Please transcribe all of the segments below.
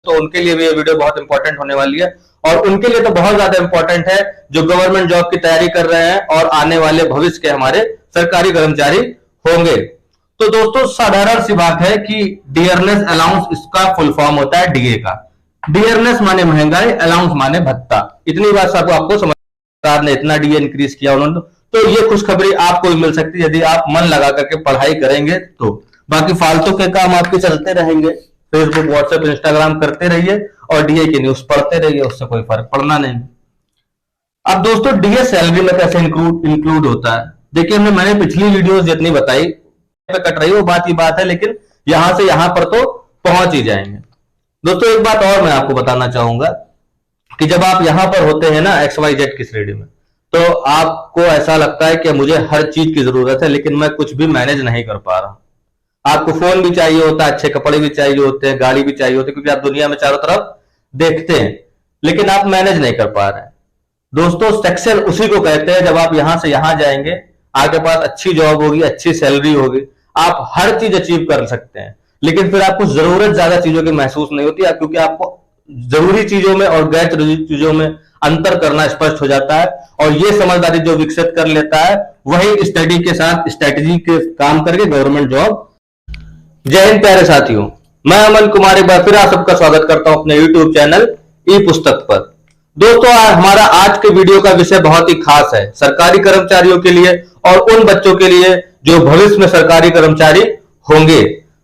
तो उनके लिए भी ये वीडियो बहुत इंपॉर्टेंट होने वाली है। और उनके लिए तो बहुत ज्यादा इंपॉर्टेंट है जो गवर्नमेंट जॉब की तैयारी कर रहे हैं और आने वाले भविष्य के हमारे सरकारी कर्मचारी होंगे। तो दोस्तों साधारण सी बात है कि डियरनेस अलाउंस इसका फुल फॉर्म होता है डीए का। डियरनेस माने महंगाई, अलाउंस माने भत्ता। इतनी बात सब आपको समझ, सरकार ने इतना डीए इंक्रीज किया उन्होंने, तो ये खुशखबरी आपको भी मिल सकती है यदि आप मन लगा करके पढ़ाई करेंगे तो। बाकी फालतू के काम आपके चलते रहेंगे, फेसबुक व्हाट्सएप इंस्टाग्राम करते रहिए और डीए की न्यूज पढ़ते रहिए, उससे कोई फर्क पड़ना नहीं। अब दोस्तों डीए सैलरी में कैसे इंक्लूड होता है, देखिए मैंने पिछली वीडियोस जितनी बताई पे कट रही वो बात ही बात है, लेकिन यहां से यहां पर तो पहुंच ही जाएंगे। दोस्तों एक बात और मैं आपको बताना चाहूंगा कि जब आप यहां पर होते हैं ना XYZ की श्रेणी में, तो आपको ऐसा लगता है कि मुझे हर चीज की जरूरत है लेकिन मैं कुछ भी मैनेज नहीं कर पा रहा। आपको फोन भी चाहिए होता है, अच्छे कपड़े भी चाहिए होते हैं, गाड़ी भी चाहिए होती है, क्योंकि आप दुनिया में चारों तरफ देखते हैं, लेकिन आप मैनेज नहीं कर पा रहे हैं। दोस्तों सेक्शन उसी को कहते हैं जब आप यहां से यहां जाएंगे, आपके पास अच्छी जॉब होगी, अच्छी सैलरी होगी, आप हर चीज अचीव कर सकते हैं, लेकिन फिर आपको जरूरत ज्यादा चीजों की महसूस नहीं होती है, क्योंकि आपको जरूरी चीजों में और गैर जरूरी चीजों में अंतर करना स्पष्ट हो जाता है। और ये समझदारी जो विकसित कर लेता है वही स्टडी के साथ स्ट्रेटेजी के काम करके गवर्नमेंट जॉब। जय हिंद प्यारे साथियों, मैं अमन कुमार एक बार फिर आप सबका स्वागत करता हूं अपने YouTube चैनल ई पुस्तक पर। दोस्तों हमारा आज के वीडियो का विषय बहुत ही खास है सरकारी कर्मचारियों के लिए और उन बच्चों के लिए जो भविष्य में सरकारी कर्मचारी होंगे।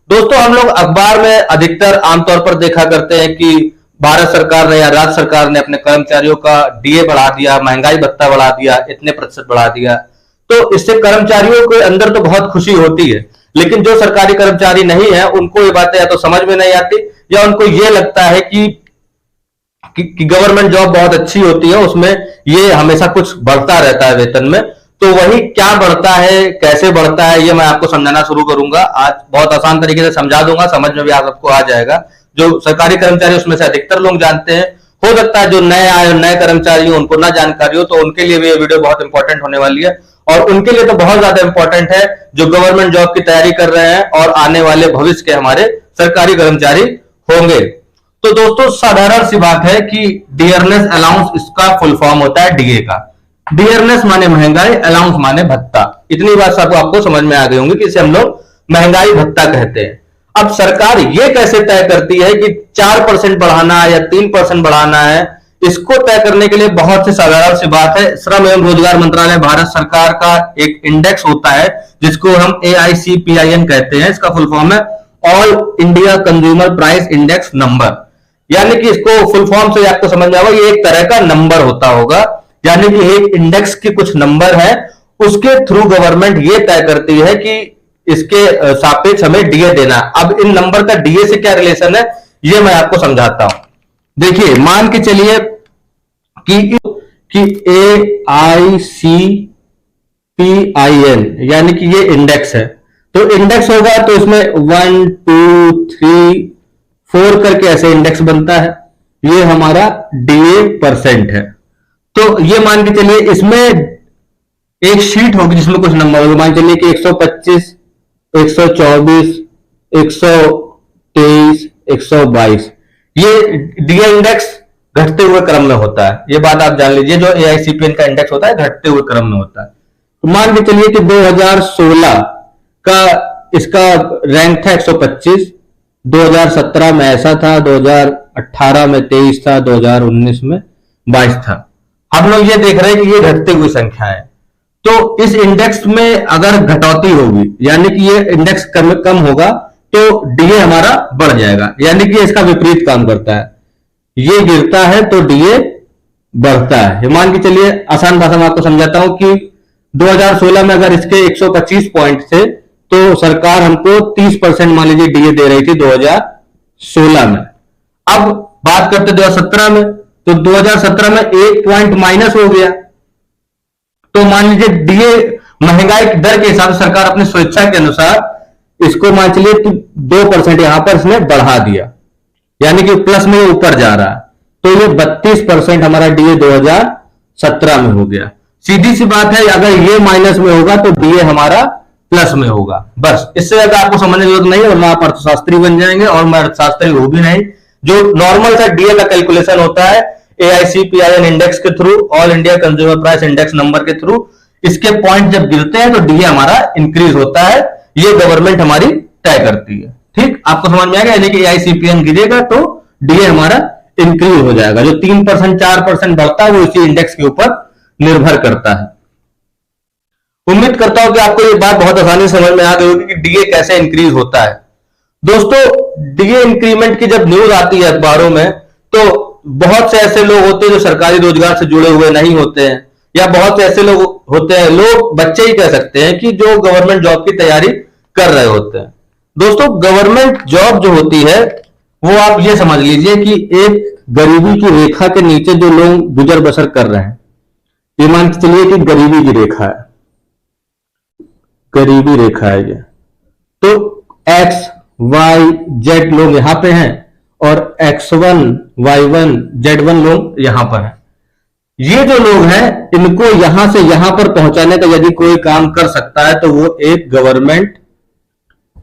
दोस्तों हम लोग अखबार में अधिकतर आमतौर पर देखा करते हैं कि भारत सरकार ने या राज्य सरकार ने अपने कर्मचारियों का डीए बढ़ा दिया, महंगाई भत्ता बढ़ा दिया, इतने प्रतिशत बढ़ा दिया, तो इससे कर्मचारियों के अंदर तो बहुत खुशी होती है, लेकिन जो सरकारी कर्मचारी नहीं है उनको ये बातें या तो समझ में नहीं आती या उनको ये लगता है कि गवर्नमेंट जॉब बहुत अच्छी होती है, उसमें ये हमेशा कुछ बढ़ता रहता है वेतन में। तो वही क्या बढ़ता है, कैसे बढ़ता है, ये मैं आपको समझाना शुरू करूंगा। आज बहुत आसान तरीके से समझा दूंगा, समझ में भी आप सबको आ जाएगा। जो सरकारी कर्मचारी उसमें से अधिकतर लोग जानते हैं, हो सकता है जो नए आए नए कर्मचारी हो उनको ना जानकारी हो, तो उनके लिए भी ये वीडियो बहुत इंपॉर्टेंट होने वाली है। और उनके लिए तो बहुत ज्यादा इंपॉर्टेंट है जो गवर्नमेंट जॉब की तैयारी कर रहे हैं और आने वाले भविष्य के हमारे सरकारी कर्मचारी होंगे। तो दोस्तों साधारण सी बात है कि डियरनेस अलाउंस इसका फुल फॉर्म होता है डीए का। डियरनेस माने महंगाई, अलाउंस माने भत्ता। इतनी बात सब आपको समझ में आ गई होंगी कि इसे हम लोग महंगाई भत्ता कहते हैं। अब सरकार ये कैसे तय करती है कि 4% बढ़ाना है या 3% बढ़ाना है, इसको तय करने के लिए बहुत सी साधारण सी बात है। श्रम एवं रोजगार मंत्रालय भारत सरकार का एक इंडेक्स होता है जिसको हम AICPIN कहते हैं। इसका फुल फॉर्म है all India consumer price index number, यानी कि इसको फुल फॉर्म से आपको समझ में आएगा ये एक तरह का नंबर होता होगा, यानी कि एक इंडेक्स के कुछ नंबर है, उसके थ्रू गवर्नमेंट ये तय करती है कि इसके सापेक्ष हमें डीए देना। अब इन नंबर का डीए से क्या रिलेशन है ये मैं आपको समझाता हूं। देखिए मान के चलिए कि AICPIN यानी कि ये इंडेक्स है, तो इंडेक्स होगा तो इसमें 1 2 3 4 करके ऐसे इंडेक्स बनता है, ये हमारा डीए परसेंट है। तो ये मान के चलिए इसमें एक शीट होगी जिसमें कुछ नंबर होंगे, मान चलिए कि 125 124 123 122, ये डीए इंडेक्स घटते हुए क्रम में होता है। ये बात आप जान लीजिए, जो AICPIN का इंडेक्स होता है घटते हुए क्रम में होता है। तो मान के चलिए कि 2016 का इसका रैंक था 125, 2017 में ऐसा था, 2018 में 23 था, 2019 में 22 था। हम लोग ये देख रहे हैं कि ये घटती हुई संख्या है, तो इस इंडेक्स में अगर घटौती होगी यानी कि ये इंडेक्स कम होगा तो डीए हमारा बढ़ जाएगा, यानी कि इसका विपरीत काम करता है। ये गिरता है तो डीए बढ़ता है। मान के चलिए आसान भाषा में आपको समझाता हूं कि 2016 में अगर इसके 125 पॉइंट थे तो सरकार हमको 30% मान लीजिए डीए दे रही थी 2016 में। अब बात करते 2017 में, तो 2017 में 1 पॉइंट माइनस हो गया, तो मान लीजिए डीए महंगाई दर के हिसाब से सरकार अपनी स्वेच्छा के अनुसार इसको मान चलिए 2% यहां पर इसने बढ़ा दिया, यानी कि प्लस में ऊपर जा रहा है, तो ये 32% हमारा डीए 2017 में हो गया। सीधी सी बात है, अगर ये माइनस में होगा तो डीए हमारा प्लस में होगा। बस इससे ज्यादा आपको समझने की जरूरत नहीं है, वरना आप अर्थशास्त्री बन जाएंगे और मैं अर्थशास्त्री हूं भी नहीं। जो नॉर्मल सा डीए का कैलकुलेशन होता है AICPIN इंडेक्स के through, all India consumer price index number के थ्रू, इसके पॉइंट जब गिरते हैं तो डीए हमारा इंक्रीज होता है, ये गवर्नमेंट हमारी तय करती है। ठीक, आपको समझ में आएगा, यानी कि AICPN गिरेगा तो डीए हमारा इंक्रीज हो जाएगा। जो 3% 4% बढ़ता है वो इसी इंडेक्स के ऊपर निर्भर करता है। उम्मीद करता हूं कि आपको ये बात बहुत आसानी से समझ में आ गई होगी कि डीए कैसे इंक्रीज होता है। दोस्तों, डीए इंक्रीमेंट की जब न्यूज आती है अखबारों में तो बहुत से ऐसे लोग होते हैं जो सरकारी रोजगार से जुड़े हुए नहीं होते हैं, या बहुत से ऐसे लोग होते हैं, लोग बच्चे ही कह सकते हैं, कि जो गवर्नमेंट जॉब की तैयारी कर रहे होते हैं। दोस्तों, गवर्नमेंट जॉब जो होती है वो आप ये समझ लीजिए कि एक गरीबी की रेखा के नीचे जो लोग गुजर बसर कर रहे हैं, ये मान के चलिए कि गरीबी की रेखा है, गरीबी रेखा है ये, तो X Y Z लोग यहां पे हैं और X1 Y1 Z1 लोग यहां पर हैं। ये जो लोग हैं इनको यहां से यहां पर पहुंचाने का यदि कोई काम कर सकता है तो वो एक गवर्नमेंट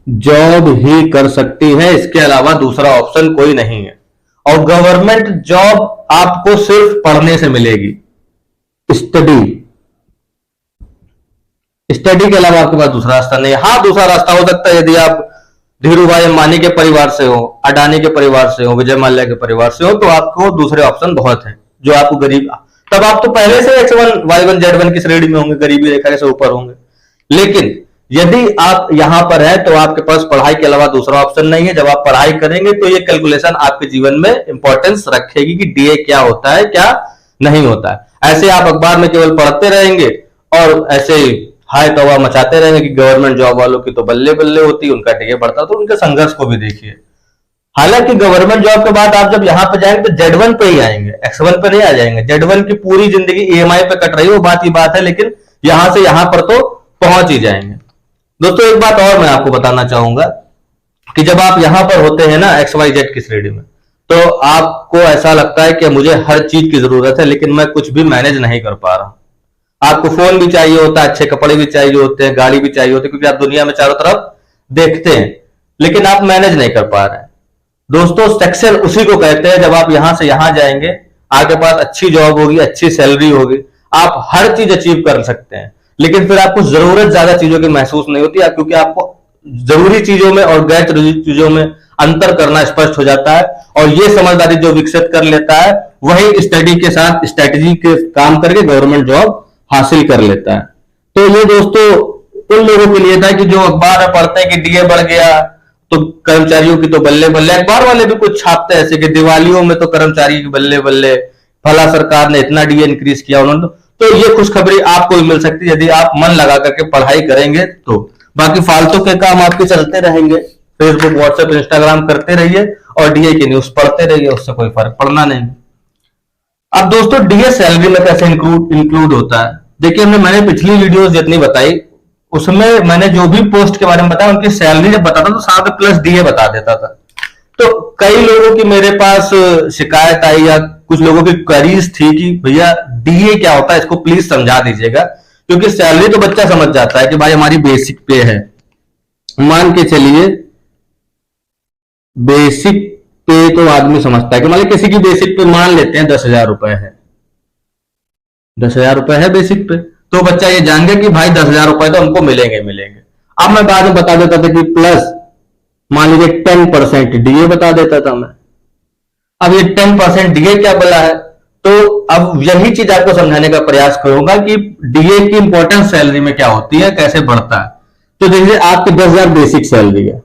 जॉब ही कर सकती है, इसके अलावा दूसरा ऑप्शन कोई नहीं है। और गवर्नमेंट जॉब आपको सिर्फ पढ़ने से मिलेगी, स्टडी के अलावा आपके पास दूसरा रास्ता नहीं है। हाँ, दूसरा रास्ता हो सकता है यदि आप धीरू भाई अंबानी के परिवार से हो, अडानी के परिवार से हो, विजय माल्या के परिवार से हो, तो आपको दूसरे ऑप्शन बहुत हैं जो आपको गरीब, तब आप तो पहले से X1 Y1 Z1 की श्रेणी में होंगे, गरीबी रेखा से ऊपर होंगे। लेकिन यदि आप यहां पर हैं तो आपके पास पढ़ाई के अलावा दूसरा ऑप्शन नहीं है। जब आप पढ़ाई करेंगे तो ये कैलकुलेशन आपके जीवन में इंपॉर्टेंस रखेगी कि डीए क्या होता है, क्या नहीं होता है। ऐसे आप अखबार में केवल पढ़ते रहेंगे और ऐसे हाय तौबा मचाते रहेंगे कि गवर्नमेंट जॉब वालों की तो बल्ले बल्ले होती, उनका डीए बढ़ता, तो उनके संघर्ष को भी देखिए। हालांकि गवर्नमेंट जॉब के बाद आप जब यहां पर जाएंगे तो Z1 पे ही आएंगे, X1 पे नहीं आ जाएंगे। Z1 की पूरी जिंदगी EMI पे कट रही है, वो बात ही बात है, लेकिन यहां से यहां पर तो पहुंच ही जाएंगे। दोस्तों, एक बात और मैं आपको बताना चाहूंगा कि जब आप यहां पर होते हैं ना XYZ की श्रेणी में, तो आपको ऐसा लगता है कि मुझे हर चीज की जरूरत है लेकिन मैं कुछ भी मैनेज नहीं कर पा रहा। आपको फोन भी चाहिए होता है, अच्छे कपड़े भी चाहिए होते हैं, गाड़ी भी चाहिए होती है, क्योंकि आप दुनिया में चारों तरफ देखते हैं, लेकिन आप मैनेज नहीं कर पा रहे हैं। दोस्तों, सक्सेस उसी को कहते हैं जब आप यहां से यहां जाएंगे, आपके पास अच्छी जॉब होगी, अच्छी सैलरी होगी, आप हर चीज अचीव कर सकते हैं, लेकिन फिर आपको जरूरत ज्यादा चीजों की महसूस नहीं होती, क्योंकि आपको जरूरी चीजों में और गैर जरूरी चीजों में अंतर करना स्पष्ट हो जाता है। और ये समझदारी जो विकसित कर लेता है वही स्टडी के साथ स्ट्रेटेजी के काम करके गवर्नमेंट जॉब हासिल कर लेता है। तो ये दोस्तों उन लोगों के लिए था कि जो अखबार में पढ़ते हैं कि डीए बढ़ गया तो कर्मचारियों की तो बल्ले बल्ले, अखबार वाले भी कुछ छापते हैं ऐसे कि दिवालियों में तो कर्मचारी की बल्ले बल्ले, फला सरकार ने इतना डीए इंक्रीज किया उन्होंने। तो ये खुशखबरी आपको भी मिल सकती है यदि आप मन लगा करके पढ़ाई करेंगे तो। बाकी फालतू के काम आपके चलते रहेंगे, फेसबुक व्हाट्सएप इंस्टाग्राम करते रहिए और डीए की न्यूज पढ़ते रहिए, उससे कोई फर्क पड़ना नहीं। अब दोस्तों, डीए सैलरी में कैसे इंक्लूड होता है? देखिए, मैंने पिछली वीडियोस जितनी बताई उसमें मैंने जो भी पोस्ट के बारे में बताया उनकी सैलरी जब बताता तो साथ प्लस डीए बता देता था। तो कई लोगों की मेरे पास शिकायत आई या कुछ लोगों की क्वेरीज थी कि भैया डीए क्या होता है, इसको प्लीज समझा दीजिएगा, क्योंकि सैलरी तो बच्चा समझ जाता है कि भाई हमारी बेसिक पे है, मान के चलिए बेसिक पे तो आदमी समझता है कि मतलब किसी की बेसिक पे मान लेते हैं 10,000 रुपए है, 10,000 रुपए है बेसिक पे, तो बच्चा ये जान गया कि भाई 10,000 रुपए तो हमको मिलेंगे। अब मैं बाद में बता देता था कि प्लस मान लीजिए 10% डीए बता देता था मैं। अब ये 10% डीए क्या बोला है, तो अब यही चीज आपको समझाने का प्रयास करूंगा कि डीए की इंपॉर्टेंस सैलरी में क्या होती है, कैसे बढ़ता है। तो देखिए, आपकी 10,000 बेसिक सैलरी है,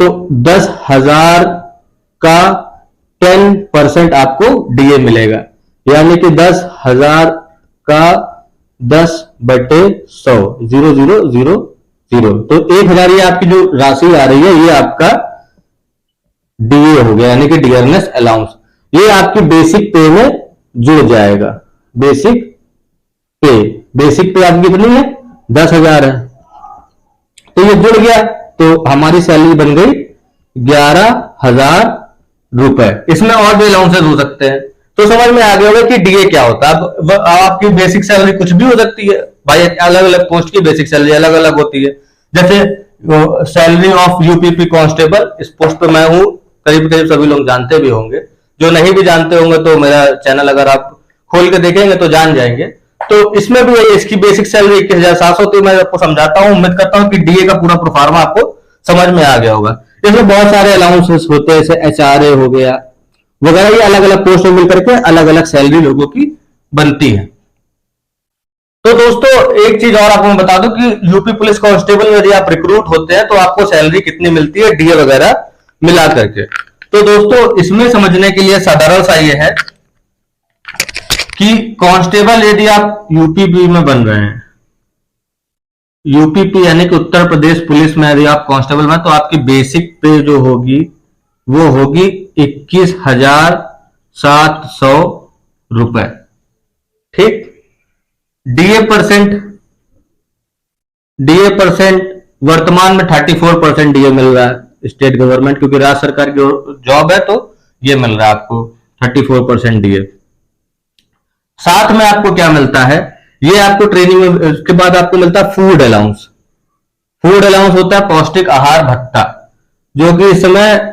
तो 10,000 का 10% आपको डीए मिलेगा, यानी कि 10,000 का 10/100 0000, तो 1,000 ये आपकी जो राशि आ रही है ये आपका डीए हो गया, यानी कि डियरनेस अलाउंस। ये आपकी बेसिक पे में जुड़ जाएगा। बेसिक पे आपकी कितनी है? 10,000 है, तो ये जुड़ गया तो हमारी सैलरी बन गई 11,000 रुपए। इसमें और भी अलाउंसेस हो सकते हैं, तो समझ में आ गया होगा कि डीए क्या होता है। अब आपकी बेसिक सैलरी कुछ भी हो सकती है भाई, अलग अलग पोस्ट की बेसिक सैलरी अलग अलग होती है। जैसे सैलरी ऑफ यूपीपी कांस्टेबल, इस पोस्ट पे मैं हूं करीब करीब सभी लोग जानते भी होंगे। जो नहीं भी जानते होंगे तो मेरा चैनल अगर आप खोल के देखेंगे तो जान जाएंगे। तो इसमें भी इसकी बेसिक सैलरी 21,700 होती है। मैं आपको समझाता हूँ, उम्मीद करता हूँ कि डीए का पूरा प्रोफार्मा आपको समझ में आ गया होगा। इसमें बहुत सारे अलाउंसेस होते हैं, जैसे एचआरए हो गया वगैरह, ये अलग अलग पोस्ट में मिलकर के अलग अलग सैलरी लोगों की बनती है। तो दोस्तों एक चीज और आपको मैं बता दूं कि यूपी पुलिस कांस्टेबल में यदि आप रिक्रूट होते हैं तो आपको सैलरी कितनी मिलती है डीए वगैरह मिला करके। तो दोस्तों इसमें समझने के लिए साधारण सा ये है कि कांस्टेबल यदि आप यूपीपी में बन रहे हैं, यूपीपी यानी कि उत्तर प्रदेश पुलिस में यदि आप कांस्टेबल में, तो आपकी बेसिक पे जो होगी वो होगी 21,700 रुपए। ठीक। डीए परसेंट वर्तमान में 34% डीए मिल रहा है स्टेट गवर्नमेंट, क्योंकि राज्य सरकार की जॉब है तो ये मिल रहा है आपको 34% डीए। साथ में आपको क्या मिलता है, ये आपको ट्रेनिंग में, उसके बाद आपको मिलता है फूड अलाउंस। फूड अलाउंस होता है पौष्टिक आहार भत्ता, जो कि इस समय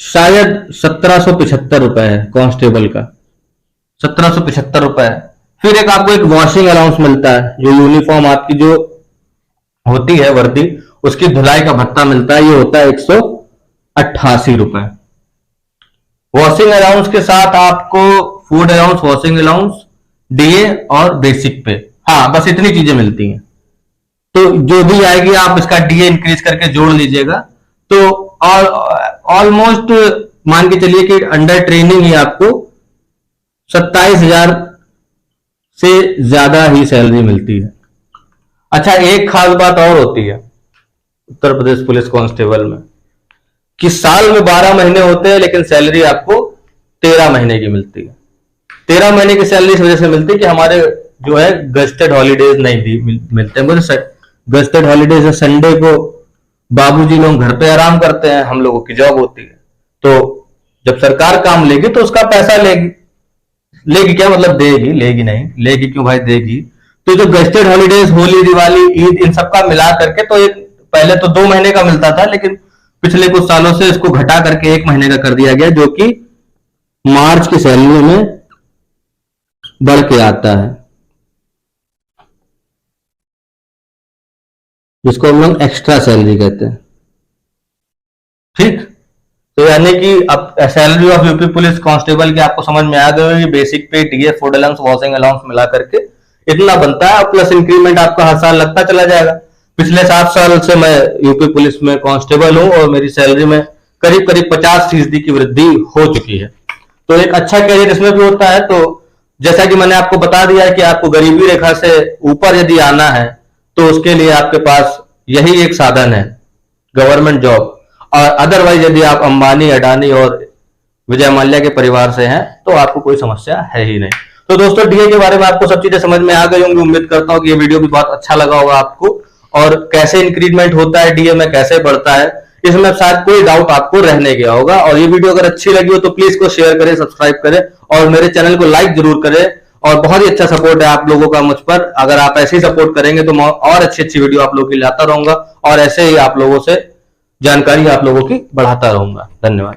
शायद 1775 रुपए है कांस्टेबल का, 1775 रुपए है। फिर एक आपको एक वॉशिंग अलाउंस मिलता है, जो यूनिफॉर्म आपकी जो होती है वर्दी, उसकी धुलाई का भत्ता मिलता है, ये होता है 188 रुपए। वॉशिंग अलाउंस के साथ आपको food allowance, washing allowance, DA और बेसिक पे, हाँ बस इतनी चीजें मिलती हैं। तो जो भी आएगी आप इसका डीए इंक्रीज करके जोड़ लीजिएगा, तो ऑलमोस्ट मान के चलिए कि अंडर ट्रेनिंग ही आपको 27,000 से ज्यादा ही सैलरी मिलती है। अच्छा एक खास बात और होती है उत्तर प्रदेश पुलिस कांस्टेबल में, कि साल में 12 महीने होते हैं लेकिन सैलरी आपको 13 महीने की मिलती है। 13 महीने की सैलरी इस वजह से मिलती है कि हमारे जो है गस्टेड हॉलीडेज नहीं मिलते हैं। गस्टेड हॉलीडेज है, संडे को बाबूजी लोग घर पे आराम करते हैं, हम लोगों की जॉब होती है, तो जब सरकार काम लेगी तो उसका पैसा लेगी क्या मतलब देगी, लेगी नहीं, लेगी क्यों भाई, देगी। तो जो गस्टेड हॉलीडेज, होली, दिवाली, ईद, इन सबका मिला करके तो एक पहले तो 2 महीने का मिलता था, लेकिन पिछले कुछ सालों से इसको घटा करके 1 महीने का कर दिया गया, जो कि मार्च की सैलरी में बढ़ के आता है, जिसको हम लोग एक्स्ट्रा सैलरी कहते हैं। ठीक। तो यानी कि अब salary of UP police constable की आपको समझ में आ गई होगी, बेसिक पे, DA, food allowance, washing allowance मिला करके इतना बनता है, प्लस इंक्रीमेंट आपका हर साल लगता चला जाएगा। पिछले 7 साल से मैं यूपी पुलिस में कांस्टेबल हूं और मेरी सैलरी में करीब करीब 50% की वृद्धि हो चुकी है। तो एक अच्छा कैरियर इसमें भी होता है। तो जैसा कि मैंने आपको बता दिया है कि आपको गरीबी रेखा से ऊपर यदि आना है तो उसके लिए आपके पास यही एक साधन है, गवर्नमेंट जॉब। और अदरवाइज यदि आप अंबानी, अडानी और विजय माल्या के परिवार से हैं तो आपको कोई समस्या है ही नहीं। तो दोस्तों डीए के बारे में आपको सब चीजें समझ में आ गई होंगी। उम्मीद करता हूं कि ये वीडियो भी बहुत अच्छा लगा होगा आपको, और कैसे इंक्रीमेंट होता है डीए में, कैसे बढ़ता है, इसमें शायद कोई डाउट आपको रहने गया होगा। और ये वीडियो अगर अच्छी लगी हो तो प्लीज को शेयर करें, सब्सक्राइब करें और मेरे चैनल को लाइक जरूर करें। और बहुत ही अच्छा सपोर्ट है आप लोगों का मुझ पर, अगर आप ऐसे ही सपोर्ट करेंगे तो मैं और अच्छी वीडियो आप लोगों के लिए लाता रहूंगा और ऐसे ही आप लोगों से जानकारी आप लोगों की बढ़ाता रहूंगा। धन्यवाद।